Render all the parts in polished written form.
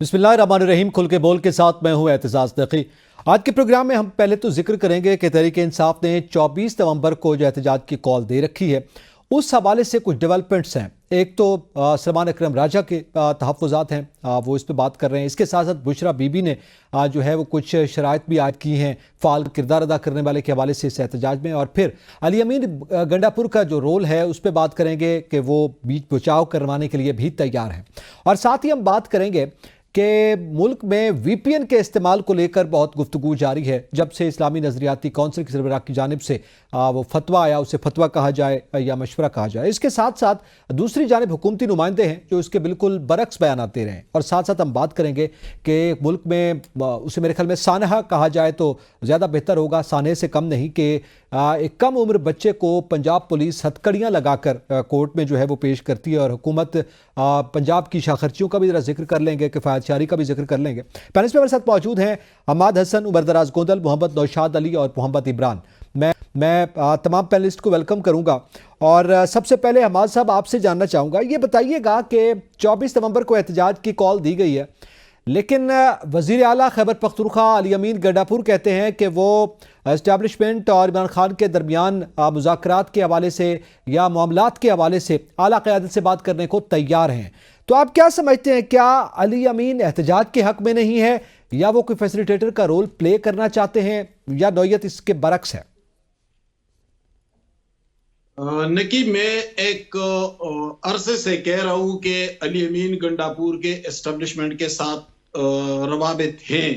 बिस्मिल्लाहिर्रहमानिर्रहीम। खुल के बोल के साथ मैं हूं एतजाज नकी। आज के प्रोग्राम में हम पहले तो जिक्र करेंगे कि तहरीक इंसाफ ने 24 नवंबर को जो एहतजाज की कॉल दे रखी है, उस हवाले से कुछ डेवलपमेंट्स हैं। एक तो सलमान अकरम राजा के तहफ़्फ़ुज़ात हैं, वो इस पर बात कर रहे हैं। इसके साथ साथ बुशरा बीबी ने जो है वो कुछ शराइत भी आयद की हैं फ़ाल किरदार अदा करने वाले के हवाले से इस एहतजाज में। और फिर अली अमीन गंडापुर का जो रोल है उस पर बात करेंगे कि वो बीच बचाव करवाने के लिए भी तैयार हैं। और साथ ही हम बात करेंगे कि मुल्क में VPN के इस्तेमाल को लेकर बहुत गुफ्तगू जारी है। जब से इस्लामी नज़रियाती कौंसिल की सरबराह की जानिब से वो फतवा आया, उसे फतवा कहा जाए या मशवरा कहा जाए। इसके साथ साथ दूसरी जानिब हुकूमती नुमाइंदे हैं जो इसके बिल्कुल बरक्स बयान दे रहे हैं। और साथ साथ हम बात करेंगे कि मुल्क में उसे मेरे ख्याल में सानहा कहा जाए तो ज़्यादा बेहतर होगा, सानहे से कम नहीं, कि एक कम उम्र बच्चे को पंजाब पुलिस हथकड़ियाँ लगाकर कोर्ट में जो है वो पेश करती है। और हुकूमत पंजाब की शाखर्चियों का भी जरा जिक्र कर लेंगे, किफ़ायतशारी का भी जिक्र कर लेंगे। पैनल में हमारे साथ मौजूद हैं हमाद हसन, उमर दराज गोंदल, मोहम्मद नौशाद अली और मोहम्मद इमरान। मैं तमाम पैनलिस्ट को वेलकम करूंगा। और सबसे पहले हमाद साहब आपसे जानना चाहूँगा, ये बताइएगा कि 24 नवंबर को एहतजाज की कॉल दी गई है, लेकिन वज़ीर आला खैबर पख्तूनख्वा अली अमीन गंडापुर कहते हैं कि वो एस्टैब्लिशमेंट और इमरान खान के दरमियान मुज़ाकरात के हवाले से या मामलात के हवाले से आला क़यादत से बात करने को तैयार हैं। तो आप क्या समझते हैं, क्या अली अमीन एहतजाज के हक़ में नहीं है, या वो कोई फैसिलिटेटर का रोल प्ले करना चाहते हैं, या नौयत इसके बरक्स है? नकी, मैं एक अरसे से कह रहा हूं कि अली अमीन गंडापुर के एस्टेब्लिशमेंट के साथ रवाबित हैं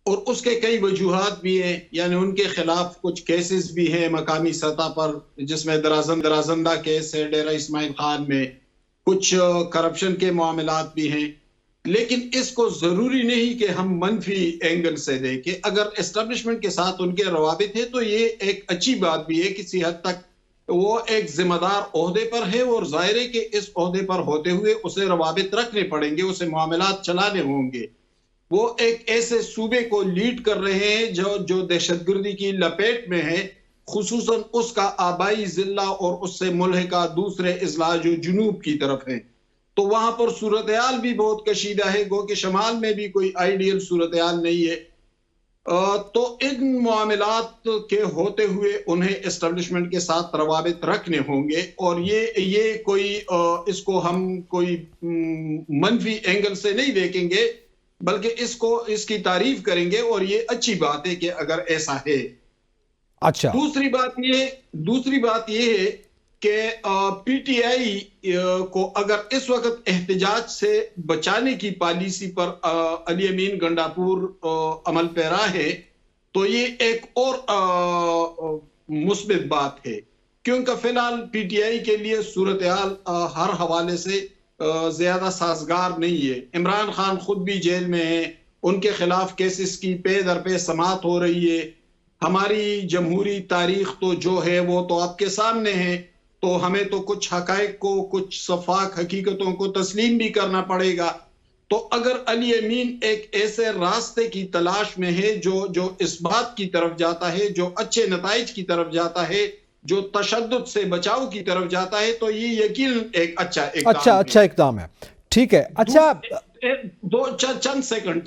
और उसके कई वजूहात भी हैं। यानी उनके खिलाफ कुछ केसेस भी हैं मकामी सतह पर, जिसमें दराजंदा केस है डेरा इस्माइल खान में, कुछ करप्शन के मामलात भी हैं। लेकिन इसको जरूरी नहीं कि हम मनफी एंगल से देखें। अगर एस्टेब्लिशमेंट के साथ उनके रवाबित है तो ये एक अच्छी बात भी है। किसी हद तक वो एक जिम्मेदार ओहदे पर है और जाहिर है कि इस ओहदे पर होते हुए उसे रवाबित रखने पड़ेंगे, उसे मामलात चलाने होंगे। वो एक ऐसे सूबे को लीड कर रहे हैं जो दहशतगर्दी की लपेट में है, खुसूसन उसका आबाई जिला और उससे मुल्हिका दूसरे अजला जो जुनूब की तरफ है। तो वहां पर सूरत हाल भी बहुत कशीदा है, गो कि शमाल में भी कोई आइडियल सूरत हाल नहीं है। तो इन मामलात के होते हुए उन्हें एस्टेब्लिशमेंट के साथ रवाबित रखने होंगे। और ये कोई इसको हम कोई मनफी एंगल से नहीं देखेंगे, बल्कि इसकी तारीफ करेंगे और ये अच्छी बात है कि अगर ऐसा है। अच्छा, दूसरी बात ये है कि PTI को अगर इस वक्त एहतजाज से बचाने की पॉलिसी पर अली अमीन गंडापुर अमल पैरा है, तो ये एक और मुस्बित बात है, क्योंकि फिलहाल PTI के लिए सूरत हाल हर हवाले से ज्यादा साजगार नहीं है। इमरान खान खुद भी जेल में है, उनके खिलाफ केसेस की पे दर पे समाअत हो रही है। हमारी जमहूरी तारीख तो जो है वो तो आपके सामने है, तो हमें तो कुछ हकायक को, कुछ सफाक हकीकतों को तस्लीम भी करना पड़ेगा। तो अगर अली अमीन एक ऐसे रास्ते की तलाश में है जो इस बात की तरफ जाता है, जो अच्छे नताइज की तरफ जाता है, जो तशद्दुद से बचाव की तरफ जाता है, तो ये यकीन एक अच्छा इक़दाम है। ठीक है। अच्छा, चंद सेकंड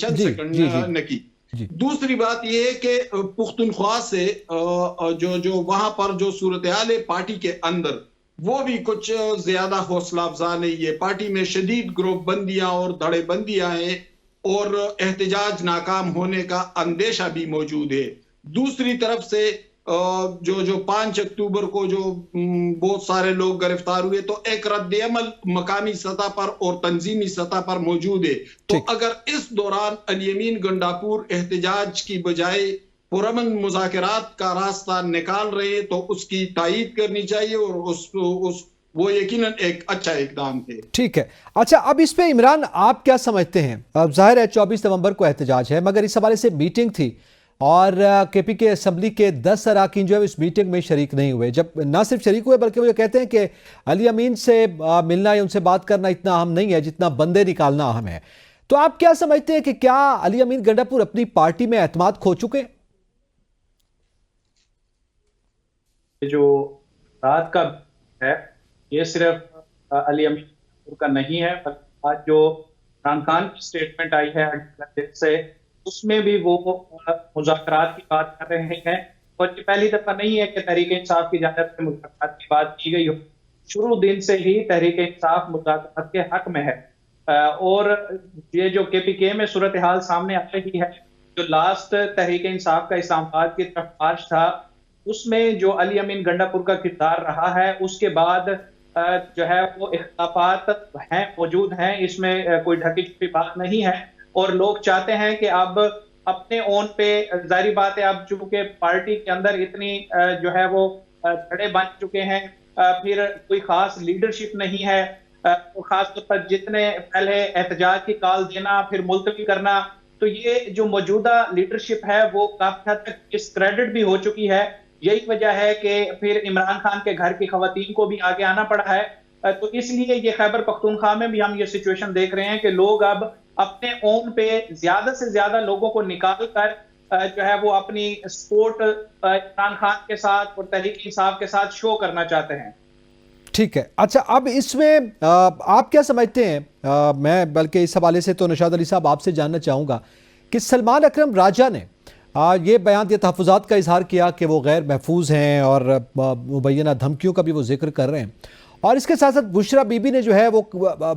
नकी। जी। दूसरी बात यह है कि पुख्तनख्वा से जो वहां पर जो सूरत हाल है पार्टी के अंदर, वो भी कुछ ज्यादा हौसला अफजा नहीं है। पार्टी में शदीद ग्रुप बंदियां और धड़ेबंदियां हैं और एहतजाज नाकाम होने का अंदेशा भी मौजूद है। दूसरी तरफ से जो 5 अक्टूबर को जो बहुत सारे लोग गिरफ्तार हुए, तो एक रद्द-ए-अमल मकामी सतह पर और तंजीमी सतह पर मौजूद है। तो अगर इस दौरान अली अमीन गंडापुर एहतजाज की बजाय पुरअमन मुज़ाकरात का रास्ता निकाल रहे हैं, तो उसकी तायीद करनी चाहिए और वो यकीनन एक अच्छा इक़दाम है। ठीक है। अच्छा, अब इस पे इमरान आप क्या समझते हैं? अब जाहिर है 24 नवंबर को एहतजाज है, मगर इस हवाले से मीटिंग थी और KPK असम्बली के 10 अरकान जो है इस मीटिंग में शरीक नहीं हुए। जब ना सिर्फ शरीक हुए बल्कि वो ये कहते हैं कि अली अमीन से मिलना या उनसे बात करना इतना अहम नहीं है जितना बंदे निकालना अहम है। तो आप क्या समझते हैं कि क्या अली अमीन गंडापुर अपनी पार्टी में एतमाद खो चुके हैं? जो रात का है ये सिर्फ अली अमीन का नहीं है, आज जो इमरान खान की स्टेटमेंट आई है अगले से, उसमें भी वो मुज़ाकरात की बात कर रहे हैं। और ये पहली दफा नहीं है कि तहरीक इंसाफ की जानिब से मुज़ाकरात की बात की गई हो। शुरू दिन से ही तहरीक इंसाफ मुज़ाकरात के हक में है। और ये जो KPK में सूरत हाल सामने आ रही है, जो लास्ट तहरीक इंसाफ का इस्लामाबाद की तरफ मार्च था, उसमें जो अली अमीन गंडापुर का किरदार रहा है, उसके बाद जो है वो इख्तिलाफात हैं, मौजूद हैं, इसमें कोई ढकी छुपी बात नहीं है। और लोग चाहते हैं कि अब अपने ओन पे, जाहिर बात है, अब चूंकि पार्टी के अंदर इतनी जो है वो धड़े बन चुके हैं, फिर कोई खास लीडरशिप नहीं है, तो खासतौर पर जितने पहले एहतजाज की कॉल देना फिर मुलतवी करना, तो ये जो मौजूदा लीडरशिप है वो काफी हद तक डिस्क्रेडिट भी हो चुकी है। यही वजह है कि फिर इमरान खान के घर की खवातीन को भी आगे आना पड़ा है। तो इसलिए ये खैबर पख्तूनख्वा में भी हम ये सिचुएशन देख रहे हैं कि लोग अब अपने ओन पे ज्यादा से ज्यादा लोगों को निकाल कर जो है वो अपनी सपोर्ट इमरान खान के साथ और तहरीक इंसाफ के साथ शो करना चाहते हैं। ठीक है। अच्छा, अब इसमें आप क्या समझते हैं? मैं बल्कि इस हवाले से तो नौशाद अली साहब आपसे जानना चाहूँगा कि सलमान अकरम राजा ने ये बयान दिया, तहफ़्फ़ुज़ात का इजहार किया कि वो गैर महफूज हैं और मुबैना धमकियों का भी वो जिक्र कर रहे हैं। और इसके साथ साथ बुशरा बीबी ने जो है वो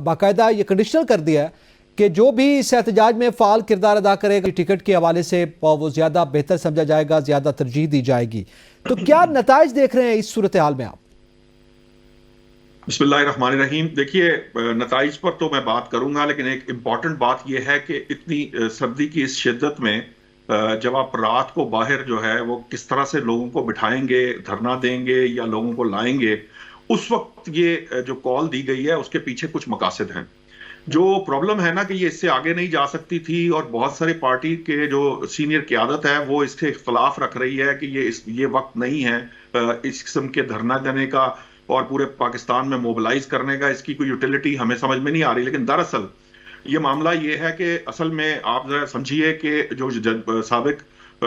बाकायदा ये कंडीशनल कर दिया है कि जो भी इस एहतजाज में फ़ाल किरदार अदा करेगा, टिकट के हवाले से वो ज़्यादा बेहतर समझा जाएगा, ज़्यादा तरजीह दी जाएगी। तो क्या नताइज देख रहे हैं इस सूरत हाल में आप? बिस्मिल्लाहिर्रहमानिर्रहीम। देखिए, नताइज पर तो मैं बात करूंगा, लेकिन एक इम्पॉर्टेंट बात यह है कि इतनी सर्दी की इस शिद्दत में जब आप रात को बाहर जो है वो किस तरह से लोगों को बिठाएंगे, धरना देंगे या लोगों को लाएंगे, उस वक्त ये जो कॉल दी गई है उसके पीछे कुछ मकासद हैं। जो प्रॉब्लम है ना कि ये इससे आगे नहीं जा सकती थी, और बहुत सारी पार्टी के जो सीनियर क़यादत है वो इसके इख्तलाफ रख रही है कि ये वक्त नहीं है इस किस्म के धरना देने का और पूरे पाकिस्तान में मोबिलाइज करने का। इसकी कोई यूटिलिटी हमें समझ में नहीं आ रही। लेकिन दरअसल ये मामला ये है कि असल में आप जरा समझिए कि जो साबिक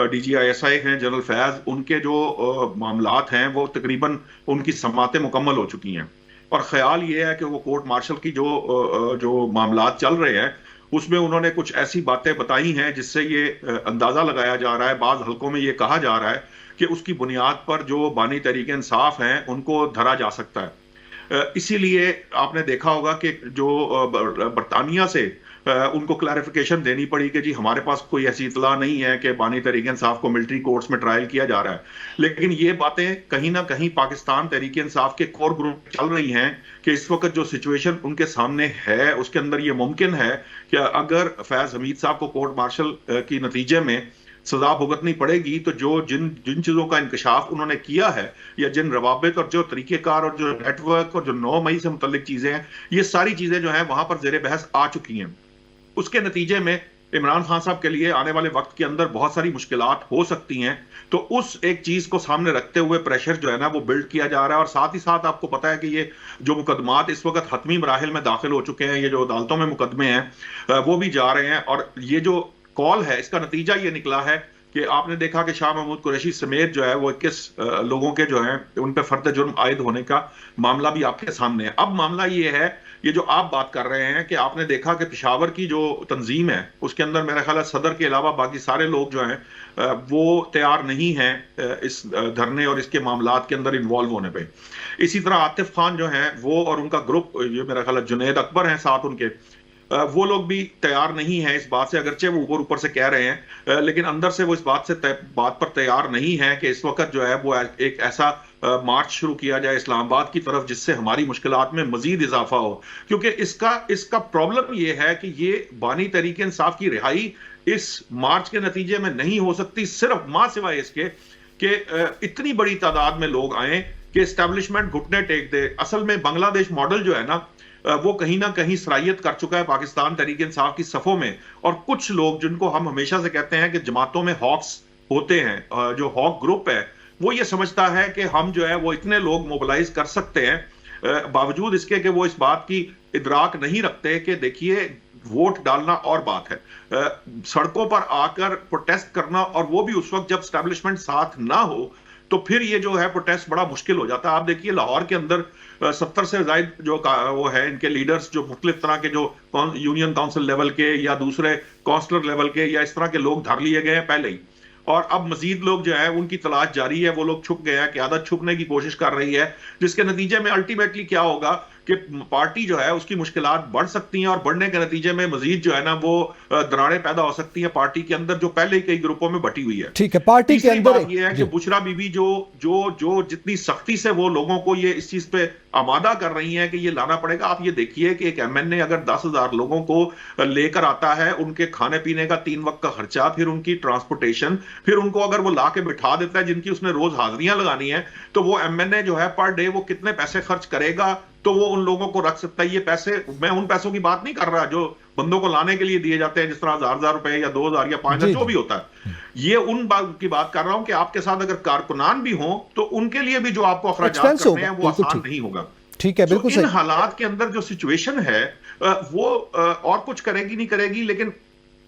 DGI-SI हैं जनरल फैज, उनके जो मामलात हैं वो तकरीबन उनकी समातें मुकम्मल हो चुकी हैं, और ख्याल ये है कि वो कोर्ट मार्शल की जो मामलात चल रहे हैं उसमें उन्होंने कुछ ऐसी बातें बताई हैं जिससे ये अंदाजा लगाया जा रहा है, बाज़ हल्कों में ये कहा जा रहा है कि उसकी बुनियाद पर जो बानी तहरीक इंसाफ हैं उनको धरा जा सकता है। इसीलिए आपने देखा होगा कि जो बरतानिया से उनको क्लैरिफिकेशन देनी पड़ी कि जी हमारे पास कोई ऐसी इतला नहीं है कि बानी तहरीक इंसाफ को मिलिट्री कोर्ट्स में ट्रायल किया जा रहा है। लेकिन ये बातें कहीं ना कहीं पाकिस्तान तहरीक इंसाफ के कोर ग्रुप चल रही हैं कि इस वक्त जो सिचुएशन उनके सामने है उसके अंदर ये मुमकिन है कि अगर फैज हमीद साहब को कोर्ट मार्शल की नतीजे में सजा भुगतनी पड़ेगी, तो जो जिन चीजों का इंकशाफ उन्होंने किया है या जिन रवाबित और जो तरीकेकार और जो नेटवर्क और जो 9 मई से मुतल्लिक चीजें हैं, ये सारी चीजें जो हैं वहां पर जेर बहस आ चुकी हैं। उसके नतीजे में इमरान खान साहब के लिए आने वाले वक्त के अंदर बहुत सारी मुश्किलात हो सकती हैं। तो उस एक चीज को सामने रखते हुए प्रेशर जो है ना वो बिल्ड किया जा रहा है। और साथ ही साथ आपको पता है कि ये जो मुकदमात इस वक्त हतमी मराहिल में दाखिल हो चुके हैं, ये जो अदालतों में मुकदमे हैं वो भी जा रहे हैं। और ये जो कॉल है इसका नतीजा ये निकला है कि आपने देखा कि शाह महमूद कुरैशी समेत जो है वो 21 लोगों के जो है उन पर फर्द जुर्म आयद होने का मामला भी आपके सामने है। अब मामला ये है, ये जो आप बात कर रहे हैं कि आपने देखा कि पेशावर की जो तंजीम है उसके अंदर मेरा ख्याल है सदर के अलावा बाकी सारे लोग जो हैं वो तैयार नहीं हैं इस धरने और इसके मामलात के अंदर इन्वॉल्व होने पे। इसी तरह आतिफ खान जो है वो और उनका ग्रुप, ये मेरा ख्याल है जुनैद अकबर हैं साथ उनके, वो लोग भी तैयार नहीं हैं इस बात से, अगरचे वो ऊपर से कह रहे हैं लेकिन अंदर से वो इस बात पर तैयार नहीं है कि इस वक्त जो है वो एक ऐसा मार्च शुरू किया जाए इस्लामाबाद की तरफ जिससे हमारी मुश्किलात में मजीद इजाफा हो। क्योंकि इसका प्रॉब्लम ये है कि ये बानी तहरीक इंसाफ की रिहाई इस मार्च के नतीजे में नहीं हो सकती, सिर्फ मां सिवाय इसके कि इतनी बड़ी तादाद में लोग आए कि एस्टेब्लिशमेंट घुटने टेक दे। असल में बांग्लादेश मॉडल जो है ना वो कहीं ना कहीं सराहियत कर चुका है पाकिस्तान तहरीक इंसाफ की सफ़ों में। और कुछ लोग जिनको हम हमेशा से कहते हैं कि जमातों में हॉक्स होते हैं, जो हॉक ग्रुप है वो ये समझता है कि हम जो है वो इतने लोग मोबिलाइज कर सकते हैं, बावजूद इसके कि वो इस बात की इदराक नहीं रखते कि देखिए वोट डालना और बात है, सड़कों पर आकर प्रोटेस्ट करना और वो भी उस वक्त जब एस्टेब्लिशमेंट साथ ना हो तो फिर ये जो है प्रोटेस्ट बड़ा मुश्किल हो जाता है। आप देखिए लाहौर के अंदर 70 से ज्यादा जो वो है इनके लीडर्स जो मुख्तलिफ तरह के जो यूनियन काउंसिल लेवल के या दूसरे काउंसलर लेवल के या इस तरह के लोग धर लिए गए हैं पहले ही, और अब मजीद लोग जो है उनकी तलाश जारी है। वो लोग छुप गए हैं, क़यादत छुपने की कोशिश कर रही है, जिसके नतीजे में अल्टीमेटली क्या होगा कि पार्टी जो है उसकी मुश्किलात बढ़ सकती हैं, और बढ़ने के नतीजे में मजीद जो है ना वो दरारें पैदा हो सकती हैं पार्टी के अंदर, जो पहले ही कई ग्रुपों में बटी हुई है। ठीक है, पार्टी के अंदर बात ये है कि बुशरा बीबी जो जितनी सख्ती से वो लोगों को ये इस चीज पे आमादा कर रही हैं कि ये लाना पड़ेगा। आप ये देखिए कि एक एमएनए अगर 10,000 लोगों को लेकर आता है, उनके खाने पीने का 3 वक्त का खर्चा, फिर उनकी ट्रांसपोर्टेशन, फिर उनको अगर वो ला के बिठा देता है जिनकी उसने रोज हाजिरियां लगानी है, तो वो एमएनए जो है पर डे वो कितने पैसे खर्च करेगा, तो वो उन लोगों को रख सकता है। ये पैसे, मैं उन पैसों की बात नहीं कर रहा जो बंदों को लाने के लिए दिए जाते हैं, जिस तरह 1,000 रुपए या 2,000 या 5,000 जो भी होता है, ये उन बात की बात कर रहा हूं कि आपके साथ अगर कारकुनान भी हों तो उनके लिए भी जो आपको अखराजात करने हैं वो आसान नहीं होगा। ठीक है, बिल्कुल इन हालात के अंदर जो सिचुएशन है वो और कुछ करेगी नहीं करेगी, लेकिन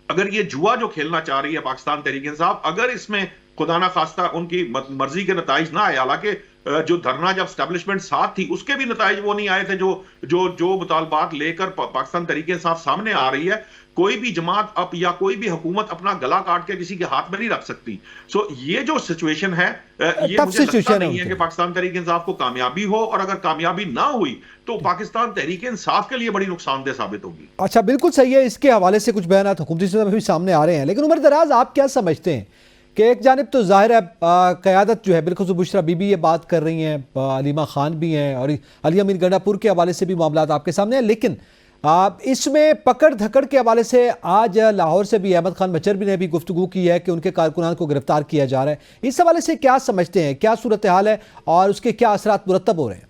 अगर ये जुआ जो खेलना चाह रही है पाकिस्तान तहरीक इंसाफ, अगर इसमें खुदा ना खास्ता उनकी मर्जी के नताइज ना आए, हालांकि जो धरना जब स्टैब्लिशमेंट साथ थी उसके भी नताइज वो नहीं आए थे जो मुतालबात लेकर पाकिस्तान तहरीक इंसाफ सामने आ रही है। कोई भी जमात अब या कोई भी हुकूमत अपना गला काट के किसी के हाथ में नहीं रख सकती। सो ये जो सिचुएशन है ये मुझे लगता नहीं है कि पाकिस्तान तहरीक इंसाफ को कामयाबी हो, और अगर कामयाबी ना हुई तो पाकिस्तान तहरीक इंसाफ के लिए बड़ी नुकसानदेह साबित होगी। अच्छा, बिल्कुल सही है। इसके हवाले से कुछ बयान हुकूमती सतह पे भी सामने आ रहे हैं, लेकिन उमर दराज आप क्या समझते हैं कि एक जानिब तो जाहिर है क़यादत जो है बिल्कुल बुशरा बीबी ये बात कर रही हैं, अलीमा खान भी हैं, और अली अमीन गंडापुर के हवाले से भी मामला आपके सामने हैं, लेकिन इसमें पकड़ धकड़ के हवाले से आज लाहौर से भी अहमद खान मचरबी ने भी गुफ्तगू की है कि उनके कारकुनान को गिरफ्तार किया जा रहा है। इस हवाले से क्या समझते हैं, क्या सूरत हाल है और उसके क्या असरात मुरतब हो रहे हैं?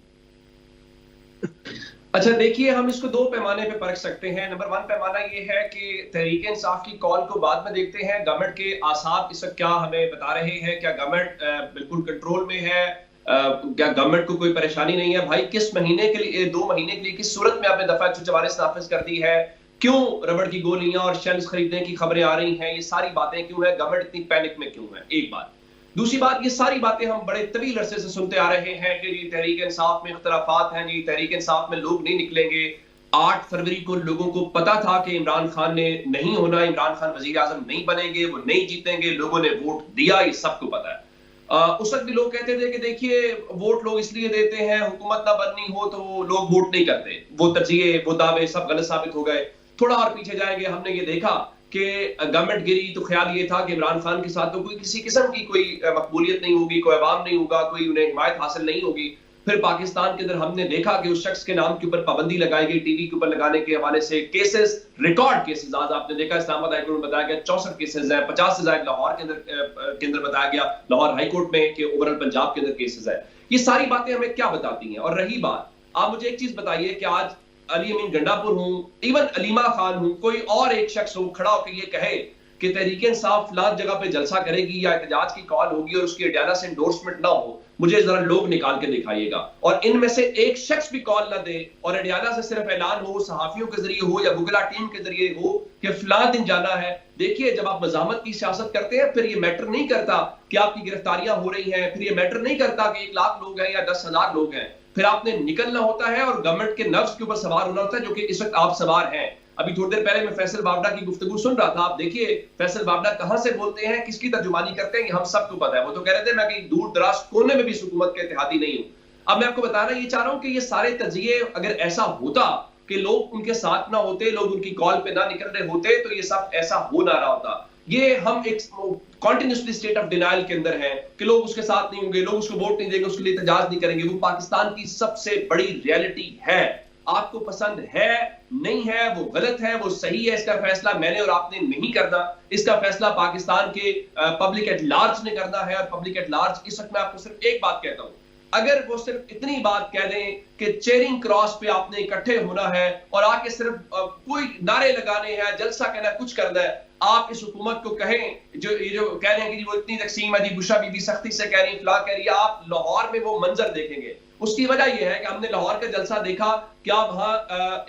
अच्छा देखिए, हम इसको दो पैमाने पे परख सकते हैं। नंबर 1 पैमाना ये है कि तहरीक इंसाफ की कॉल को बाद में देखते हैं, गवर्नमेंट के आसाब इस वक्त क्या हमें बता रहे हैं, क्या गवर्नमेंट बिल्कुल कंट्रोल में है, क्या गवर्नमेंट को कोई परेशानी नहीं है। भाई किस महीने के लिए, 2 महीने के लिए किस सूरत में आपने दफा 144 नाफिज कर दी है, क्यों रबड़ की गोलियां और शेल्स खरीदने की खबरें आ रही हैं, ये सारी बातें क्यों है, गवर्नमेंट इतनी पैनिक में क्यों है, एक बात। दूसरी बात, ये सारी बातें हम बड़े तवील अरसे से सुनते आ रहे हैं कि जी तहरीक इंसाफ में इख्तलाफात हैं, जी तहरीक इंसाफ में लोग नहीं निकलेंगे। 8 फरवरी को लोगों को पता था कि इमरान खान ने नहीं होना, इमरान खान वजीर आजम नहीं बनेंगे, वो नहीं जीतेंगे, लोगों ने वोट दिया, ये सबको पता है। उस वक्त भी लोग कहते थे कि देखिए वोट लोग इसलिए देते हैं, हुकूमत ना बननी हो तो लोग वोट नहीं करते, वो तर्जीहे, वो दावे सब गलत साबित हो गए। थोड़ा और पीछे जाएंगे, हमने ये देखा कि गवर्नमेंट गिरी तो ख्याल ये था कि इमरान खान के साथ तो कोई किसी किस्म की कोई मकबूलियत नहीं होगी, कोई अवाम नहीं होगा, कोई उन्हें हिमायत हासिल नहीं होगी। फिर पाकिस्तान के अंदर हमने देखा कि उस शख्स के नाम के ऊपर पाबंदी लगाई गई, टीवी के ऊपर लगाने के हवाले से केसेस, रिकॉर्ड केसेस आज आपने देखा इस्लामाबाद हाईकोर्ट में बताया गया 64 केसेस हैं, 50 से ज्यादा लाहौर के अंदर बताया गया लाहौर हाईकोर्ट में कि ओवरऑल पंजाब के अंदर केसेस है। ये सारी बातें हमें क्या बताती हैं? और रही बात, आप मुझे एक चीज बताइए कि आज अली अमीन गंडापुर हूं, इवन अलीमा खान हूं, कोई और एक शख्स हो खड़ा होकर ये कहे कि तहरीक इंसाफ फलान जगह पे जलसा करेगी या एहतजाज की कॉल होगी और उसकी अडियाला से एंडोर्समेंट ना हो, मुझे जरा लोग निकाल के दिखाइएगा। और इनमें से एक शख्स भी कॉल ना दे और अडियाला से सिर्फ ऐलान हो, सहाफियों के जरिए हो या वुकला टीम के जरिए हो कि फलान दिन जाना है। देखिए, जब आप मज़ामत की सियासत करते हैं फिर ये मैटर नहीं करता कि आपकी गिरफ्तारियां हो रही हैं, फिर ये मैटर नहीं करता कि 1 लाख लोग हैं या 10,000 लोग हैं, फिर आपने निकलना होता है और गवर्नमेंट के नफ्स के ऊपर सवार होना होता है, जो कि इस वक्त आप सवार हैं। अभी थोड़ी देर पहले मैं फैसल बावड़ा की गुफ्तगू सुन रहा था, आप देखिए फैसल बावड़ा कहां से बोलते हैं, किसकी तर्जुमानी करते हैं, हम सबको पता है। वो तो कह रहे थे मैं कहीं दूर दराज कोने में भी हुकूमत के इत्तेहादी नहीं हूं। अब मैं आपको बताना ये चाह रहा हूं कि ये सारे तर्जिए अगर ऐसा होता कि लोग उनके साथ ना होते, लोग उनकी कॉल पे ना निकल रहे होते, तो ये सब ऐसा हो ना रहा होता। ये हम एक कॉन्टिन्यूसली स्टेट ऑफ डिनाइल के अंदर हैं कि लोग उसके साथ नहीं होंगे, लोग उसको वोट नहीं देंगे, उसके लिए एहतजाज नहीं करेंगे। वो पाकिस्तान की सबसे बड़ी रियलिटी है। आपको पसंद है नहीं है, वो गलत है, वो सही है, इसका फैसला मैंने और आपने नहीं करना, इसका फैसला पाकिस्तान के पब्लिक एट लार्ज ने करना है। और पब्लिक एट लार्ज, इस वक्त मैं आपको सिर्फ एक बात कहता हूं, अगर वो सिर्फ इतनी बात कह दें कि चेरिंग क्रॉस पे आपने इकट्ठे होना है और आके सिर्फ कोई नारे लगाने हैं, जलसा कहना, कुछ करना है, आप इस हुकूमत को कहें जो कह रहे हैं कि वो इतनी तकसीम है, जी बुशरा बीबी सख्ती से कह रही है, फला कह रही है, आप लाहौर में वो मंजर देखेंगे। उसकी वजह यह है कि हमने लाहौर का जलसा देखा, क्या वहां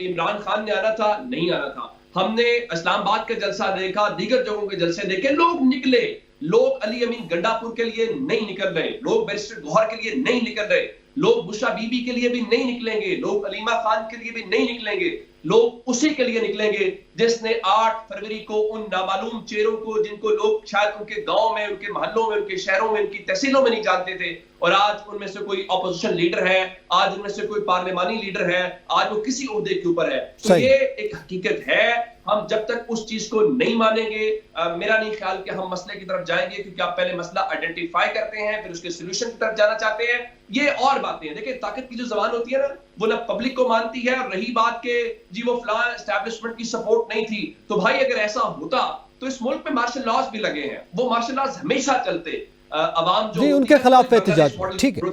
इमरान खान ने आना था? नहीं आना था। हमने इस्लामाबाद का जलसा देखा, दीगर जगहों के जलसे देखे, लोग निकले। लोग अली अमीन गंडापुर के लिए नहीं निकल रहे, लोग बैरिस्टर गौहर के लिए नहीं निकल रहे, लोग बुशरा बीबी के लिए भी नहीं निकलेंगे, लोग अलीमा खान के लिए भी नहीं निकलेंगे, लोग उसी के लिए निकलेंगे जिसने 8 फरवरी को उन नामालूम चेहरों को, जिनको लोग शायद उनके गांव में, उनके मोहल्लों में, उनके शहरों में, उनकी तहसीलों में नहीं जानते थे, और आज उनमें से कोई अपोजिशन लीडर है, आज उनमें से कोई पार्लिमानी लीडर है, आज वो किसी ओहदे के ऊपर है। तो ये एक हकीकत है। हम जब तक उस चीज को नहीं मानेंगे, मेरा नहीं ख्याल कि हम मसले की तरफ जाएंगे, क्योंकि आप पहले मसला आइडेंटिफाई करते हैं, फिर उसके सोल्यूशन की तरफ जाना चाहते हैं। ये और बातें हैं। देखिए, ताकत की जो जबान होती है ना, वो ना पब्लिक को मानती है, और रही बात के जी वो फलां एस्टैब्लिशमेंट की सपोर्ट नहीं थी, तो भाई अगर ऐसा होता तो इस मुल्क में मार्शल लॉज भी लगे हैं, वो मार्शल लॉज हमेशा चलते। अवाम जो उनके खिलाफ एहतजाज, ठीक है।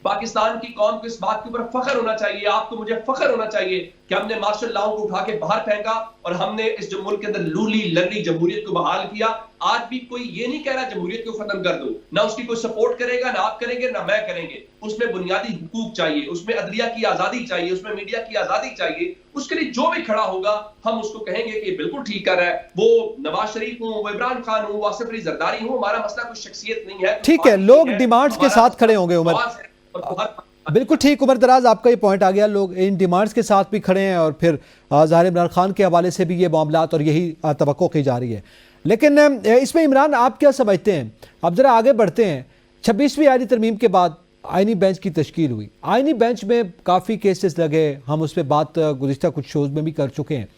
पाकिस्तान की कौम को इस बात के ऊपर फख्र होना चाहिए, आपको मुझे फख्र होना चाहिए कि हमने मार्शल लॉ को उठा के बाहर फेंका और हमने इस जो मुल्क के अंदर लूली लंगड़ी जमहूरियत को बहाल किया। आज भी कोई ये नहीं कह रहा जमहूरियत को खत्म कर दो, ना उसकी कोई सपोर्ट करेगा, ना आप करेंगे, ना मैं करेंगे। उसमें बुनियादी हुकूक चाहिए, उसमें अदलिया की आजादी चाहिए, उसमें मीडिया की आजादी चाहिए। उसके लिए जो भी खड़ा होगा हम उसको कहेंगे कि बिल्कुल ठीक कर रहा है। वो नवाज शरीफ हो, वो इमरान खान हो, वो आसिफ अली जरदारी हो, हमारा मसला कोई शख्सियत नहीं है। ठीक है, लोग डिमांड्स के साथ खड़े होंगे। उमर, बिल्कुल ठीक उमर दराज, आपका ये पॉइंट आ गया। लोग इन डिमांड्स के साथ भी खड़े हैं, और फिर ज़ाहिर इमरान खान के हवाले से भी ये मामलात और यही तवक्को की जा रही है। लेकिन इसमें इमरान, आप क्या समझते हैं? अब ज़रा आगे बढ़ते हैं। 26वीं आईनी तरमीम के बाद आईनी बेंच की तश्कील हुई। आईनी बेंच में काफ़ी केसेस लगे, हम उस पर बात गुज़िश्ता कुछ शोज़ में भी कर चुके हैं।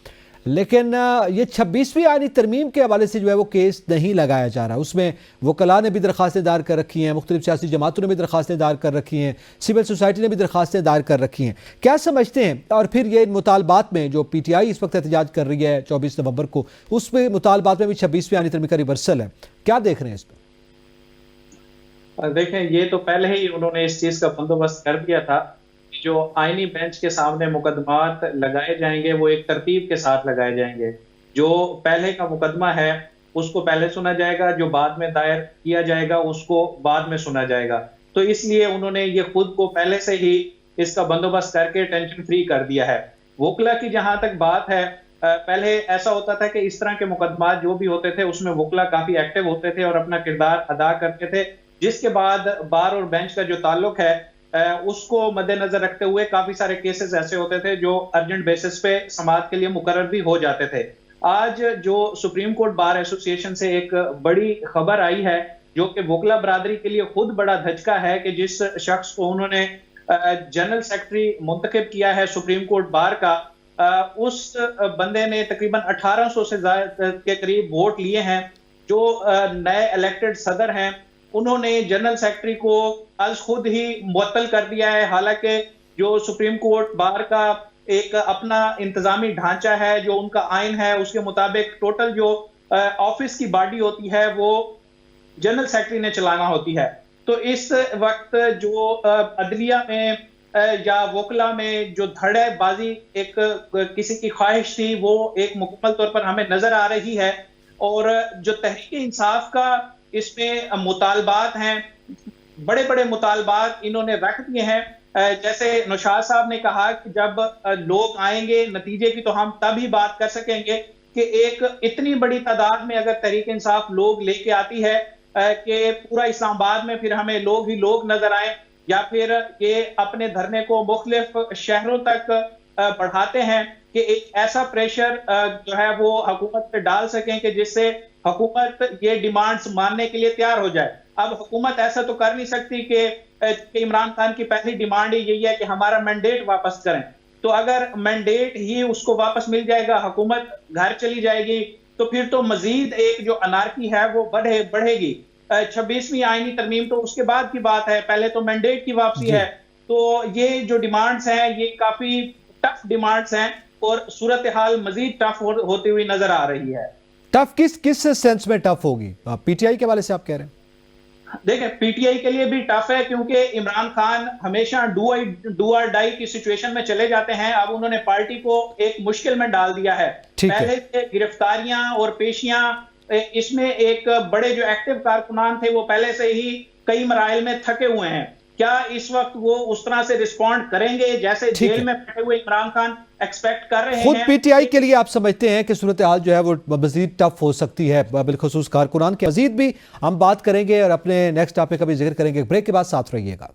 लेकिन ये 26वीं आईनी तरमीम के हवाले से जो है वो केस नहीं लगाया जा रहा। उसमें वकला ने भी दरख्वास्तें दायर कर रखी हैं, मुख्तलिफ सियासी जमातों ने भी दरख्वास्तें दायर कर रखी हैं, सिविल सोसाइटी ने भी दरख्वास्तें दायर कर रखी हैं। क्या समझते हैं? और फिर ये मुतालबात में जो PTI इस वक्त एहतजाज कर रही है 24 नवंबर को, उसमें मुतालबात में भी 26वीं आईनी तरमीम का रिवर्सल है। क्या देख रहे हैं इस पर? देखें, ये तो पहले ही उन्होंने इस चीज का बंदोबस्त कर दिया था। जो आईनी बेंच के सामने मुकदमात लगाए जाएंगे वो एक तरतीब के साथ लगाए जाएंगे। जो पहले का मुकदमा है उसको पहले सुना जाएगा, जो बाद में दायर किया जाएगा उसको बाद में सुना जाएगा। तो इसलिए उन्होंने ये खुद को पहले से ही इसका बंदोबस्त करके टेंशन फ्री कर दिया है। वकला की जहां तक बात है, पहले ऐसा होता था कि इस तरह के मुकदमात जो भी होते थे उसमें वकला काफी एक्टिव होते थे और अपना किरदार अदा करते थे, जिसके बाद बार और बेंच का जो ताल्लुक है उसको मद्देनजर रखते हुए काफी सारे केसेस ऐसे होते थे जो अर्जेंट बेसिस पे समाअत के लिए मुकर्रर भी हो जाते थे। आज जो सुप्रीम कोर्ट बार एसोसिएशन से एक बड़ी खबर आई है, जो कि वकला बरादरी के लिए खुद बड़ा धचका है, कि जिस शख्स को उन्होंने जनरल सेक्रेटरी मुंतखब किया है सुप्रीम कोर्ट बार का, उस बंदे ने तकरीबन 1800 से ज्यादा के करीब वोट लिए हैं। जो नए इलेक्टेड सदर हैं उन्होंने जनरल सेक्रेटरी को आज खुद ही मुअत्तल कर दिया है। हालांकि जो सुप्रीम कोर्ट बार का एक अपना इंतजामी ढांचा है, जो उनका आइन है, उसके मुताबिक टोटल जो ऑफिस की बॉडी होती है वो जनरल सेक्रेटरी ने चलाना होती है। तो इस वक्त जो अदलिया में या वकला में जो धड़ेबाजी एक किसी की ख्वाहिश थी वो एक मुकम्मल तौर पर हमें नजर आ रही है। और जो तहरीक इंसाफ का इसमें मुतालबात हैं, बड़े बड़े मुतालबात इन्होंने रख दिए हैं। जैसे नौशाद साहब ने कहा कि जब लोग आएंगे नतीजे की तो हम तभी बात कर सकेंगे कि एक इतनी बड़ी तादाद में अगर तहरीक इंसाफ लोग लेके आती है कि पूरा इस्लामाबाद में फिर हमें लोग ही लोग नजर आए, या फिर ये अपने धरने को मुख्तलिफ शहरों तक बढ़ाते हैं कि एक ऐसा प्रेशर जो है वो हुकूमत पे डाल सकें कि जिससे हुकूमत ये डिमांड्स मानने के लिए तैयार हो जाए। अब हुकूमत ऐसा तो कर नहीं सकती कि इमरान खान की पहली डिमांड यही है कि हमारा मैंडेट वापस करें। तो अगर मैंडेट ही उसको वापस मिल जाएगा, हुकूमत घर चली जाएगी, तो फिर तो मजीद एक जो अनार्की है वो बढ़ेगी। 26वीं आईनी तरमीम तो उसके बाद की बात है, पहले तो मैंडेट की वापसी है। तो ये जो डिमांड्स हैं ये काफी टफ डिमांड्स हैं और सूरत हाल मजीद टफ होती हुई नजर आ रही है। टफ किस सेंस में टफ होगी? PTI के वाले से आप कह रहे हैं? देखें, PTI के लिए भी टफ है क्योंकि इमरान खान हमेशा डू और डाई की सिचुएशन में चले जाते हैं। अब उन्होंने पार्टी को एक मुश्किल में डाल दिया है। पहले से गिरफ्तारियां और पेशियां, इसमें एक बड़े जो एक्टिव कारकुनान थे वो पहले से ही कई मराइल में थके हुए हैं। क्या इस वक्त वो उस तरह से रिस्पॉन्ड करेंगे जैसे ठीक है। जेल में बैठे हुए इमरान खान एक्सपेक्ट कर रहे खुद हैं? पीटीआई के लिए आप समझते हैं कि सूरत हाल जो है वो मजीद टफ हो सकती है, बिलखुसूस कारकुनान के? मजीद भी हम बात करेंगे और अपने नेक्स्ट टॉपिक का भी जिक्र करेंगे। ब्रेक के बाद साथ रहिएगा।